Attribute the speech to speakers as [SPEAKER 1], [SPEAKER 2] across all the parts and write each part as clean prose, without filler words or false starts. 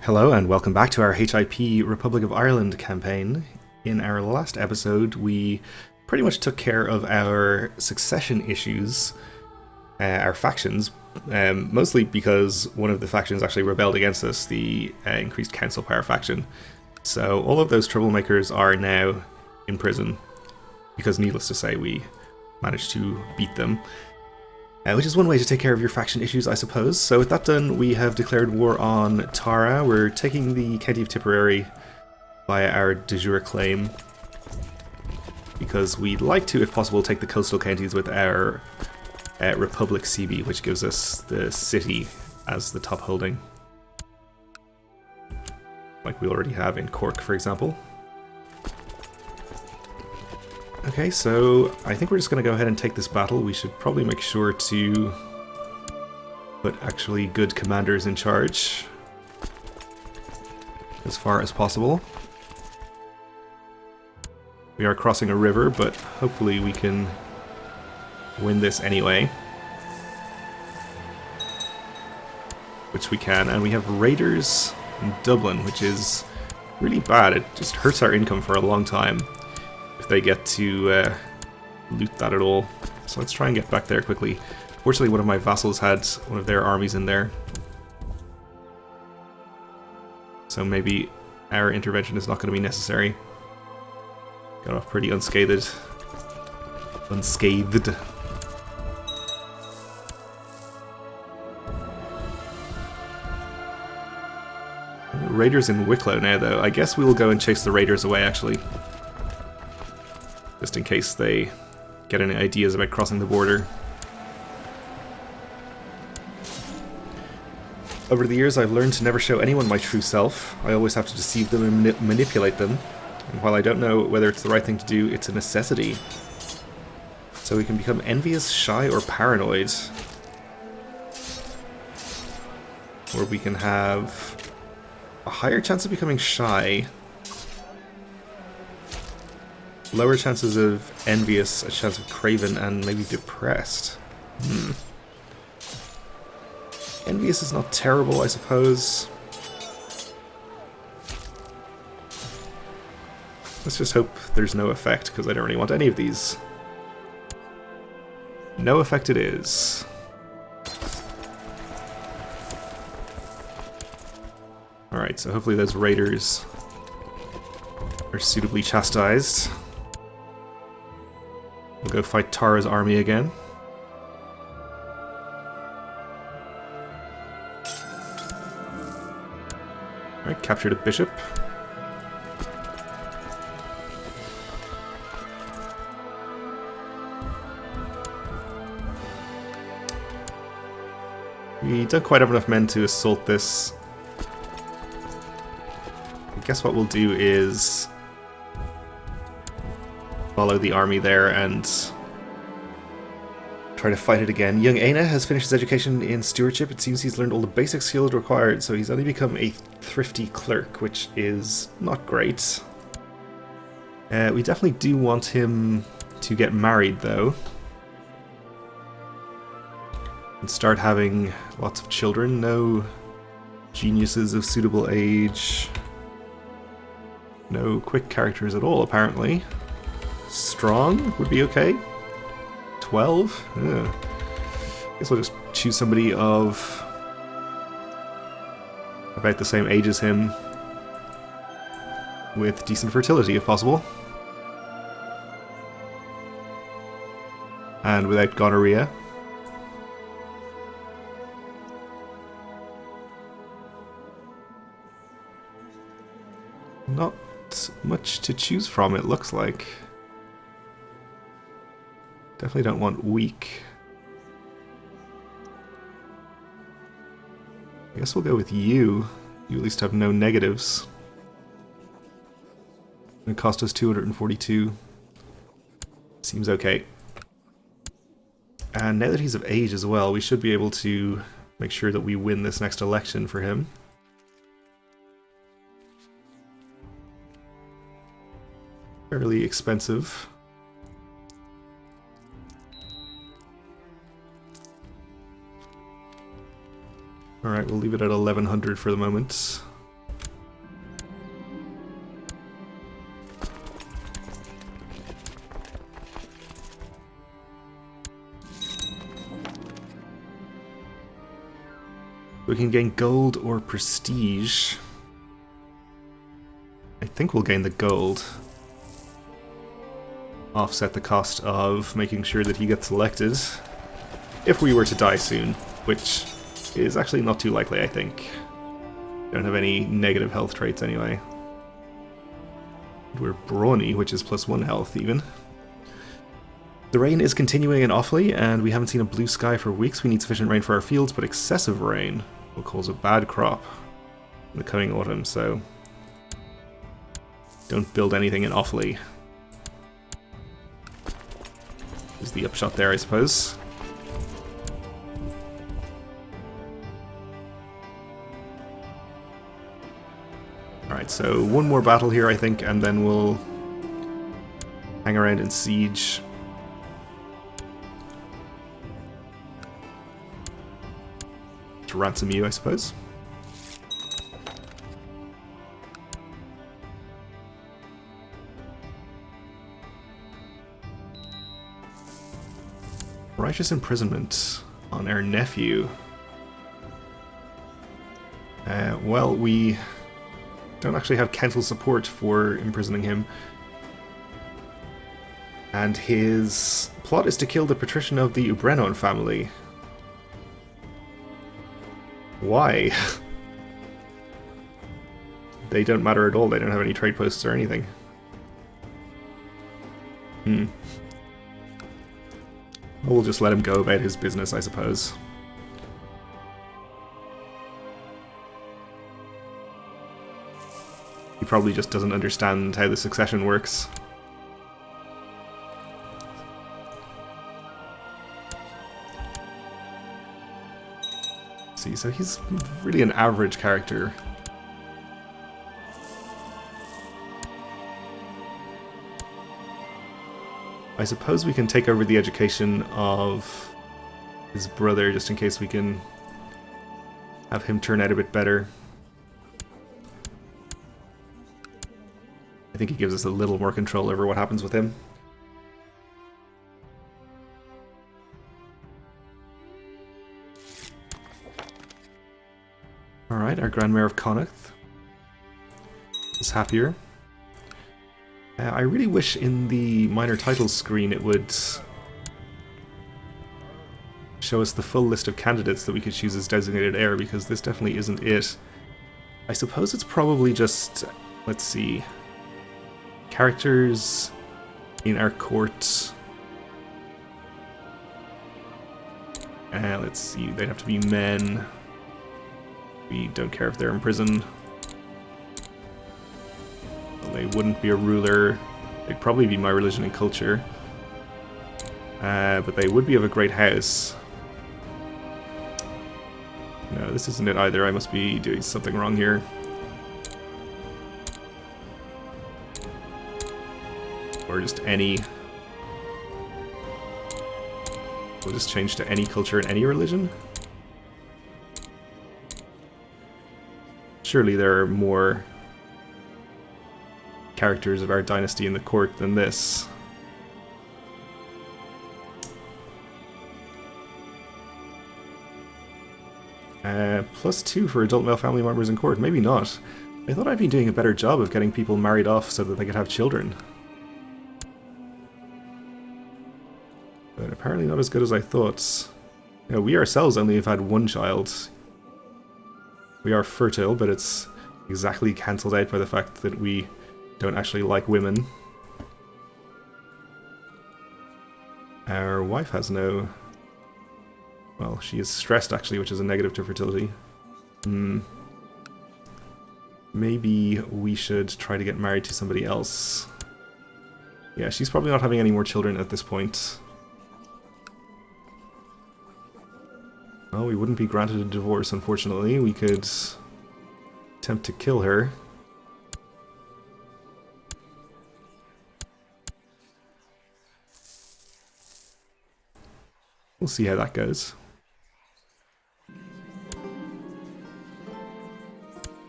[SPEAKER 1] Hello and welcome back to our HIP Republic of Ireland campaign. In our last episode, we pretty much took care of our succession issues, our factions, mostly because one of the factions actually rebelled against us, the increased council power faction. So all of those troublemakers are now in prison, because needless to say, we managed to beat them. Which is one way to take care of your faction issues, I suppose. So with that done, we have declared war on Tara. We're taking the County of Tipperary via our de jure claim, because we'd like to, if possible, take the coastal counties with our Republic CB, which gives us the city as the top holding, like we already have in Cork, for example. Okay, so I think we're just going to go ahead and take this battle. We should probably make sure to put actually good commanders in charge as far as possible. We are crossing a river, but hopefully we can win this anyway. Which we can, and we have raiders in Dublin, which is really bad. It just hurts our income for a long time if they get to loot that at all. So let's try and get back there quickly. Fortunately, one of my vassals had one of their armies in there, so maybe our intervention is not going to be necessary. Got off pretty unscathed. Raiders in Wicklow now, though. I guess we'll go and chase the raiders away, actually, just in case they get any ideas about crossing the border. Over the years, I've learned to never show anyone my true self. I always have to deceive them and manipulate them. And while I don't know whether it's the right thing to do, it's a necessity. So we can become envious, shy, or paranoid. Or we can have a higher chance of becoming shy, lower chances of envious, a chance of craven, and maybe depressed. Envious is not terrible, I suppose. Let's just hope there's no effect, because I don't really want any of these. No effect it is. Alright, so hopefully those raiders are suitably chastised. We'll go fight Tara's army again. Alright, captured a bishop. We don't quite have enough men to assault this. I guess what we'll do is follow the army there and try to fight it again. Young Aina has finished his education in stewardship. It seems he's learned all the basic skills required, so he's only become a thrifty clerk, which is not great. We definitely do want him to get married, though, and start having lots of children. No geniuses of suitable age. No quick characters at all, apparently. Strong would be okay. 12? Ugh. Guess we'll just choose somebody of about the same age as him, with decent fertility if possible, and without gonorrhea. Not much to choose from, it looks like. Definitely don't want weak. I guess we'll go with you. You at least have no negatives. It cost us 242. Seems okay. And now that he's of age as well, we should be able to make sure that we win this next election for him. Fairly expensive. Alright, we'll leave it at 1100 for the moment. We can gain gold or prestige. I think we'll gain the gold. Offset the cost of making sure that he gets elected. If we were to die soon, which is actually not too likely, I think. Don't have any negative health traits anyway. We're brawny, which is +1 health even. The rain is continuing in Offaly, and we haven't seen a blue sky for weeks. We need sufficient rain for our fields, but excessive rain will cause a bad crop in the coming autumn, so don't build anything in Offaly. Is the upshot there, I suppose. Alright, so one more battle here, I think, and then we'll hang around and siege. To ransom you, I suppose. Righteous imprisonment on our nephew. Well, we don't actually have council support for imprisoning him. And his plot is to kill the patrician of the Ubrenon family. Why? They don't matter at all, they don't have any trade posts or anything. We'll just let him go about his business, I suppose. He probably just doesn't understand how the succession works. See, so he's really an average character. I suppose we can take over the education of his brother, just in case we can have him turn out a bit better. I think he gives us a little more control over what happens with him. Alright, our Grand Mayor of Connacht is happier. I really wish in the minor titles screen it would show us the full list of candidates that we could choose as designated heir, because this definitely isn't it. I suppose it's probably just, let's see, characters in our court. Let's see, they'd have to be men. We don't care if they're in prison. They wouldn't be a ruler. They'd probably be my religion and culture. But they would be of a great house. No, this isn't it either. I must be doing something wrong here. Or just any. We'll just change to any culture and any religion. Surely there are more characters of our dynasty in the court than this. +2 for adult male family members in court. Maybe not. I thought I'd be doing a better job of getting people married off so that they could have children. But apparently not as good as I thought. You know, we ourselves only have had one child. We are fertile, but it's exactly cancelled out by the fact that we don't actually like women. Our wife has no... Well, she is stressed actually, which is a negative to fertility. Maybe we should try to get married to somebody else. Yeah, she's probably not having any more children at this point. Well, we wouldn't be granted a divorce, unfortunately. We could attempt to kill her. We'll see how that goes.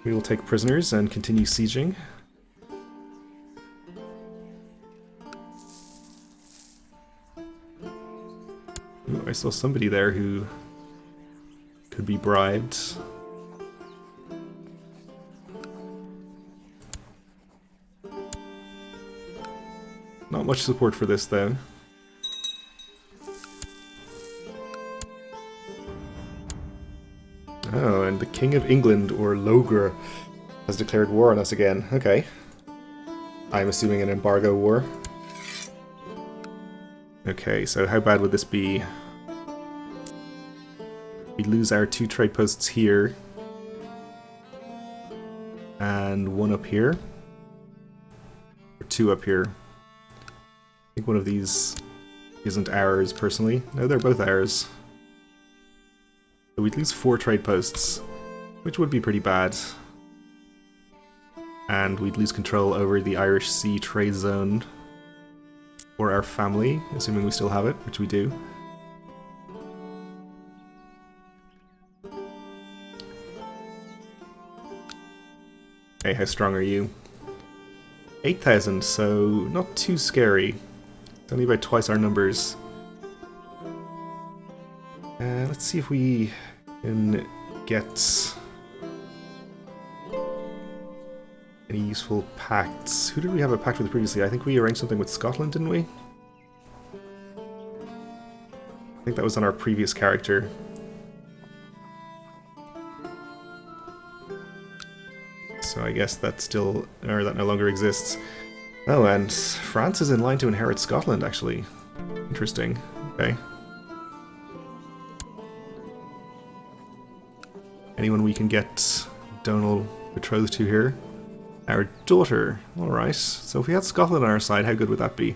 [SPEAKER 1] We will take prisoners and continue sieging. Ooh, I saw somebody there who could be bribed. Not much support for this, though. Oh, and the King of England, or Logre, has declared war on us again. Okay. I'm assuming an embargo war. Okay, so how bad would this be? We lose our 2 trade posts here. And 1 up here. Or 2 up here. I think one of these isn't ours, personally. No, they're both ours. So we'd lose 4 trade posts, which would be pretty bad. And we'd lose control over the Irish Sea trade zone for our family, assuming we still have it, which we do. Okay, how strong are you? 8,000, so not too scary. It's only about twice our numbers. Let's see if we can get any useful pacts. Who did we have a pact with previously? I think we arranged something with Scotland, didn't we? I think that was on our previous character. So I guess that still, or that no longer exists. Oh, and France is in line to inherit Scotland, actually. Interesting. Okay. Anyone we can get Donald betrothed to here? Our daughter. Alright. So if we had Scotland on our side, how good would that be?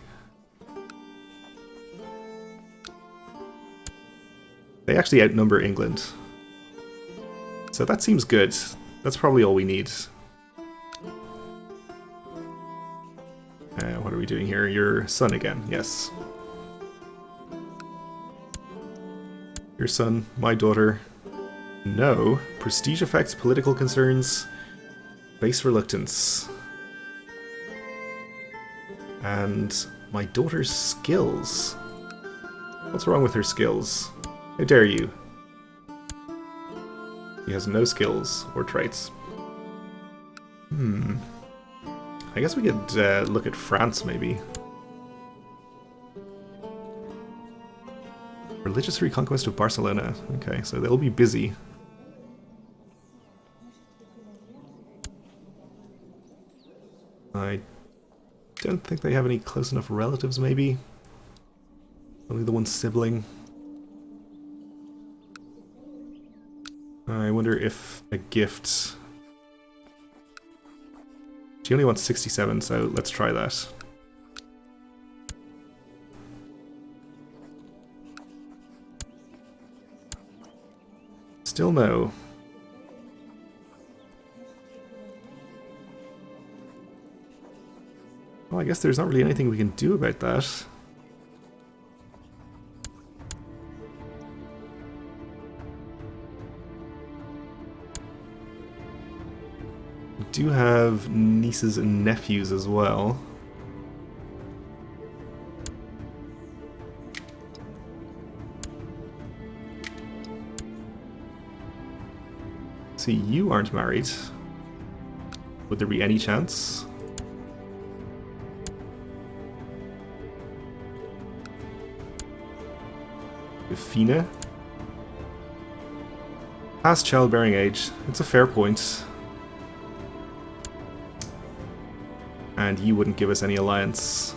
[SPEAKER 1] They actually outnumber England. So that seems good. That's probably all we need. What are we doing here? Your son again. Yes. Your son, my daughter. No. Prestige effects, political concerns, base reluctance. And my daughter's skills. What's wrong with her skills? How dare you? He has no skills or traits. I guess we could look at France, maybe. Religious reconquest of Barcelona. Okay, so they'll be busy. I don't think they have any close enough relatives, maybe. Only the one sibling. I wonder if a gift... She only wants 67, so let's try that. Still no. Well, I guess there's not really anything we can do about that. We do have nieces and nephews as well. See, you aren't married. Would there be any chance? Fina? Past childbearing age. It's a fair point. And you wouldn't give us any alliance.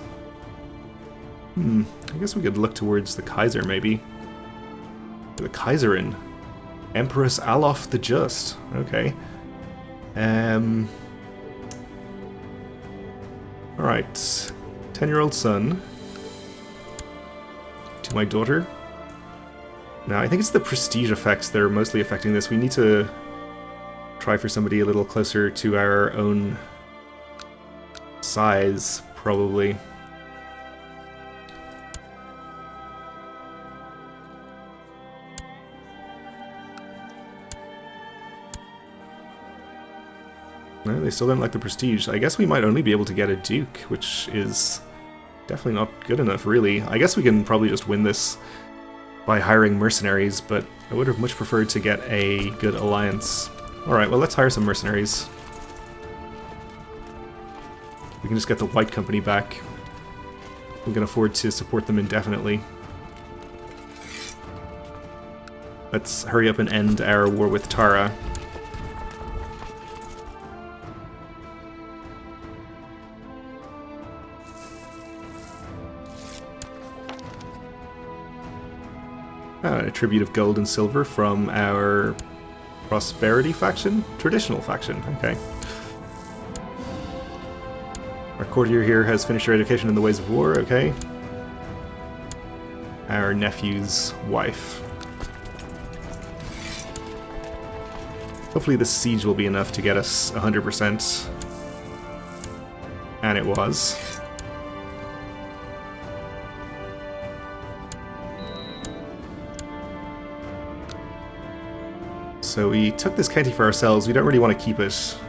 [SPEAKER 1] I guess we could look towards the Kaiser, maybe. The Kaiserin. Empress Alof the Just. Okay. Alright. 10-year-old son. To my daughter. Now, I think it's the prestige effects that are mostly affecting this. We need to try for somebody a little closer to our own size, probably. No, they still don't like the prestige. I guess we might only be able to get a duke, which is definitely not good enough, really. I guess we can probably just win this by hiring mercenaries, but I would have much preferred to get a good alliance. Alright, well, let's hire some mercenaries. We can just get the White Company back. we can afford to support them indefinitely. Let's hurry up and end our war with Tara. A tribute of gold and silver from our prosperity faction? Traditional faction, okay. Our courtier here has finished her education in the ways of war, okay. Our nephew's wife. Hopefully this siege will be enough to get us 100%. And it was. So we took this county for ourselves. We don't really want to keep it. So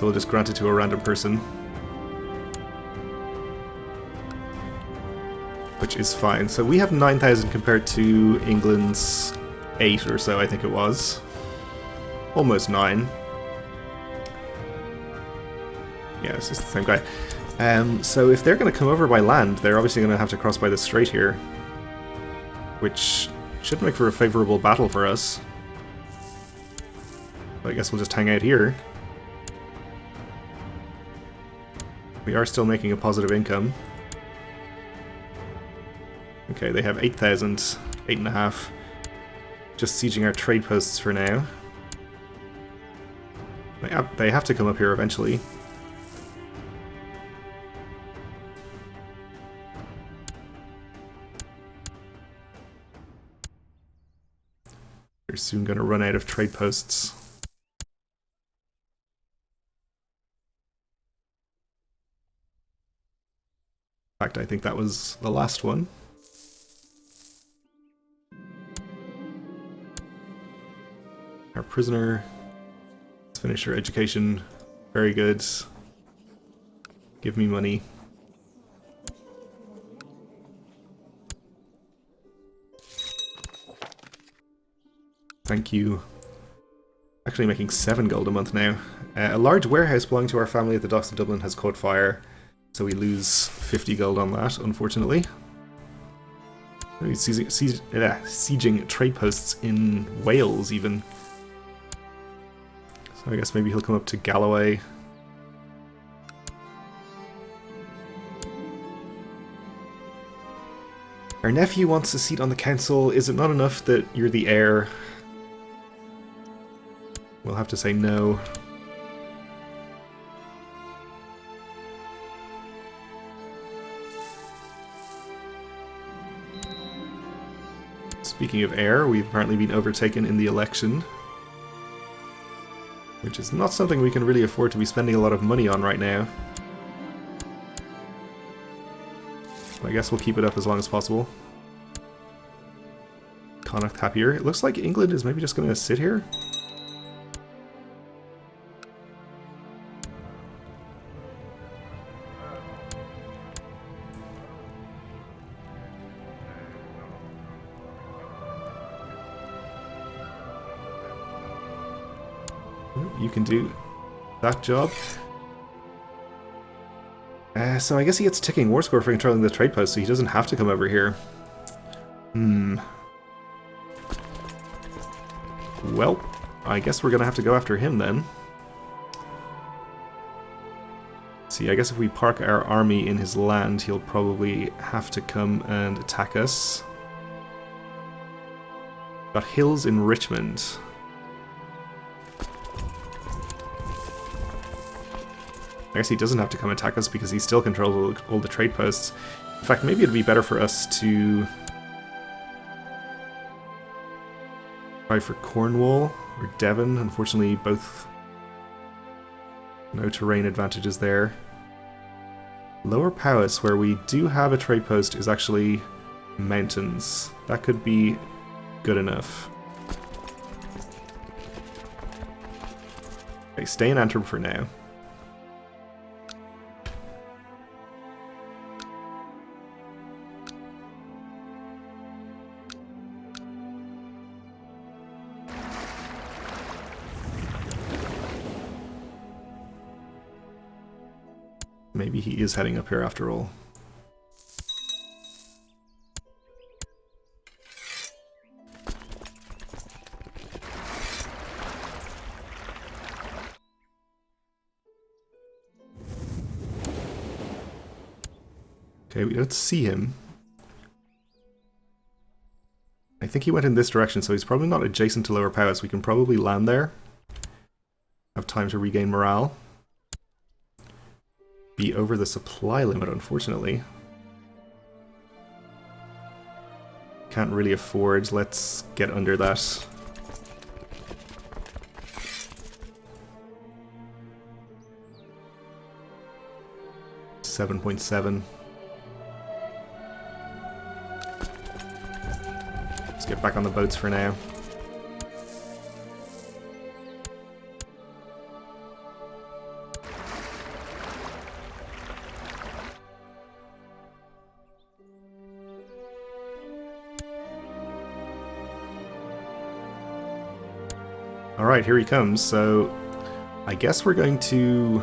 [SPEAKER 1] we'll just grant it to a random person. Which is fine. So we have 9,000 compared to England's 8 or so, I think it was. Almost 9. Yeah, it's just the same guy. So if they're going to come over by land, they're obviously going to have to cross by the strait here. Which should make for a favourable battle for us. But I guess we'll just hang out here. We are still making a positive income. Okay, they have 8,000, 8.5. Just sieging our trade posts for now. They have to come up here eventually. They're soon going to run out of trade posts. In fact, I think that was the last one. Our prisoner. Let's finish her education. Very good. Give me money. Thank you. Actually making 7 gold a month now. A large warehouse belonging to our family at the docks of Dublin has caught fire, so we lose 50 gold on that, unfortunately. Sieging trade posts in Wales, even. So I guess maybe he'll come up to Galloway. Our nephew wants a seat on the council. Is it not enough that you're the heir? We'll have to say no. Speaking of heir, we've apparently been overtaken in the election. Which is not something we can really afford to be spending a lot of money on right now. I guess we'll keep it up as long as possible. Connacht happier. It looks like England is maybe just going to sit here. You can do that job. So I guess he gets ticking war score for controlling the trade post, so he doesn't have to come over here. Well, I guess we're gonna have to go after him then. See, I guess if we park our army in his land, he'll probably have to come and attack us. Got hills in Richmond. I guess he doesn't have to come attack us because he still controls all the trade posts. In fact, maybe it'd be better for us to try for Cornwall or Devon. Unfortunately, both no terrain advantages there. Lower Powys, where we do have a trade post, is actually mountains. That could be good enough. Okay, stay in Antrim for now. Maybe he is heading up here after all. Okay, we don't see him. I think he went in this direction, so he's probably not adjacent to lower power, so we can probably land there. Have time to regain morale. Be over the supply limit, unfortunately. Can't really afford. Let's get under that. 7.7. Let's get back on the boats for now. Alright, here he comes. So I guess we're going to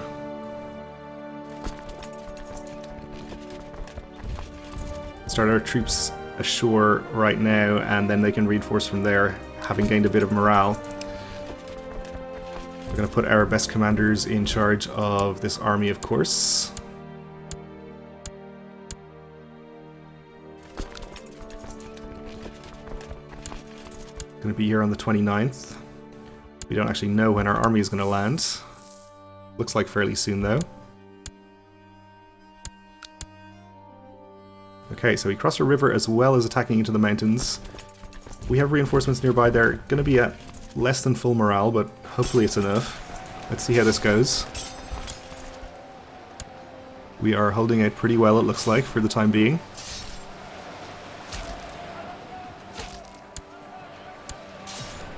[SPEAKER 1] start our troops ashore right now, and then they can reinforce from there, having gained a bit of morale. We're going to put our best commanders in charge of this army, of course. Going to be here on the 29th. We don't actually know when our army is going to land. Looks like fairly soon, though. Okay, so we crossed a river as well as attacking into the mountains. We have reinforcements nearby. They're going to be at less than full morale, but hopefully it's enough. Let's see how this goes. We are holding out pretty well, it looks like, for the time being.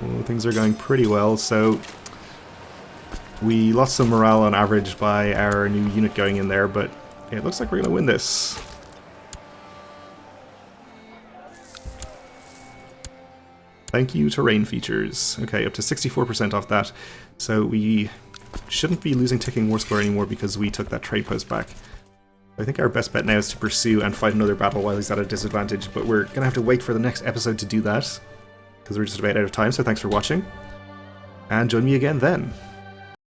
[SPEAKER 1] Well, things are going pretty well, so we lost some morale on average by our new unit going in there, but it looks like we're going to win this. Thank you, terrain features. Okay, up to 64% off that, so we shouldn't be losing ticking war score anymore because we took that trade post back. I think our best bet now is to pursue and fight another battle while he's at a disadvantage, but we're going to have to wait for the next episode to do that, because we're just about out of time, so thanks for watching, and join me again then.